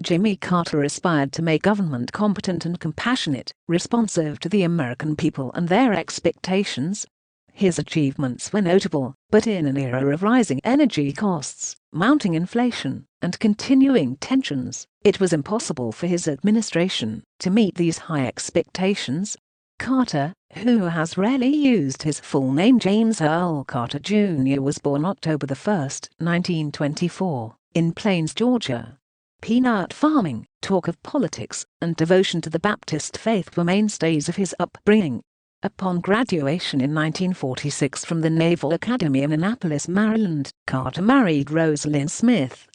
Jimmy Carter aspired to make government competent and compassionate, responsive to the American people and their expectations. His achievements were notable, but in an era of rising energy costs, mounting inflation, and continuing tensions, it was impossible for his administration to meet these high expectations. Carter, who has rarely used his full name James Earl Carter Jr., was born October 1, 1924, in Plains, Georgia. Peanut farming, talk of politics, and devotion to the Baptist faith were mainstays of his upbringing. Upon graduation in 1946 from the Naval Academy in Annapolis, Maryland, Carter married Rosalind Smith.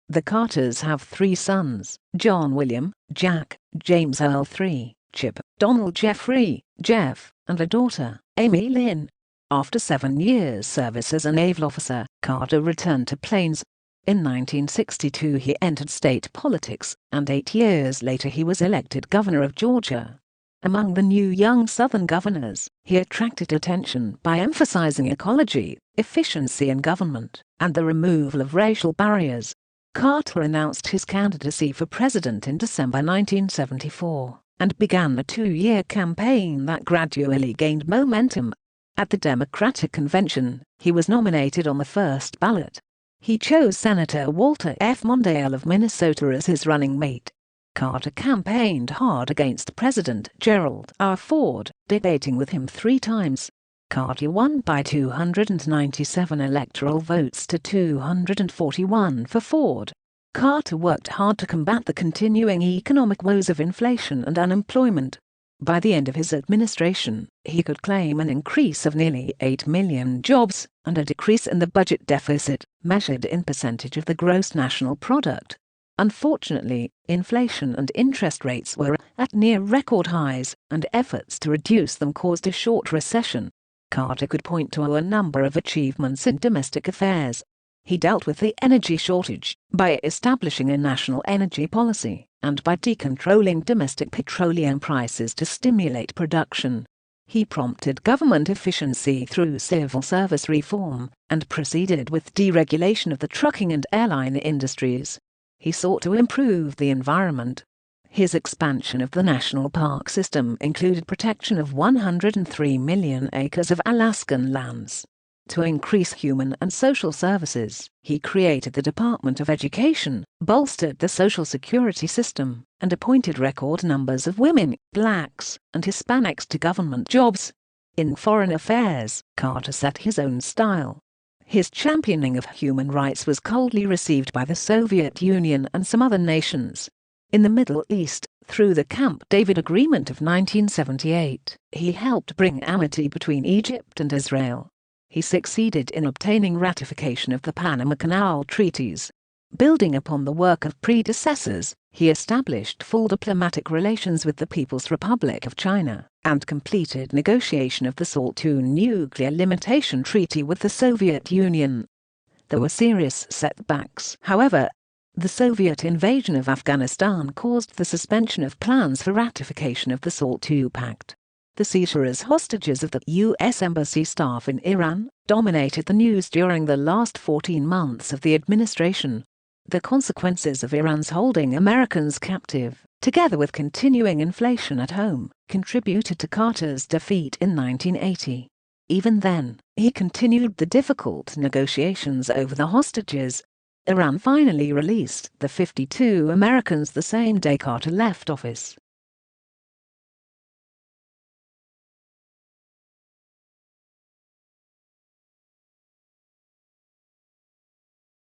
The Carters have 3 sons: John William, Jack, James Earl III, Chip, Donald Jeffrey, Jeff, and a daughter, Amy Lynn. After 7 years' service as a naval officer, Carter returned to Plains. In 1962 he entered state politics, and 8 years later he was elected governor of Georgia. Among the new young Southern governors, he attracted attention by emphasizing ecology, efficiency in government, and the removal of racial barriers. Carter announced his candidacy for president in December 1974, and began a 2-year campaign that gradually gained momentum. At the Democratic Convention, he was nominated on the first ballot. He chose Senator Walter F. Mondale of Minnesota as his running mate. Carter campaigned hard against President Gerald R. Ford, debating with him 3 times. Carter won by 297 electoral votes to 241 for Ford. Carter worked hard to combat the continuing economic woes of inflation and unemployment. By the end of his administration, he could claim an increase of nearly 8 million jobs and a decrease in the budget deficit, measured in percentage of the gross national product. Unfortunately, inflation and interest rates were at near record highs, and efforts to reduce them caused a short recession. Carter could point to a number of achievements in domestic affairs. He dealt with the energy shortage by establishing a national energy policy, and by decontrolling domestic petroleum prices to stimulate production. He prompted government efficiency through civil service reform, and proceeded with deregulation of the trucking and airline industries. He sought to improve the environment. His expansion of the national park system included protection of 103 million acres of Alaskan lands. To increase human and social services, he created the Department of Education, bolstered the Social Security system, and appointed record numbers of women, blacks, and Hispanics to government jobs. In foreign affairs, Carter set his own style. His championing of human rights was coldly received by the Soviet Union and some other nations. In the Middle East, through the Camp David Agreement of 1978, he helped bring amity between Egypt and Israel. He succeeded in obtaining ratification of the Panama Canal Treaties. Building upon the work of predecessors, he established full diplomatic relations with the People's Republic of China, and completed negotiation of the SALT II nuclear limitation treaty with the Soviet Union. There were serious setbacks, however. The Soviet invasion of Afghanistan caused the suspension of plans for ratification of the SALT II Pact. The seizure as hostages of the U.S. Embassy staff in Iran dominated the news during the last 14 months of the administration. The consequences of Iran's holding Americans captive, together with continuing inflation at home, contributed to Carter's defeat in 1980. Even then, he continued the difficult negotiations over the hostages. Iran finally released the 52 Americans the same day Carter left office.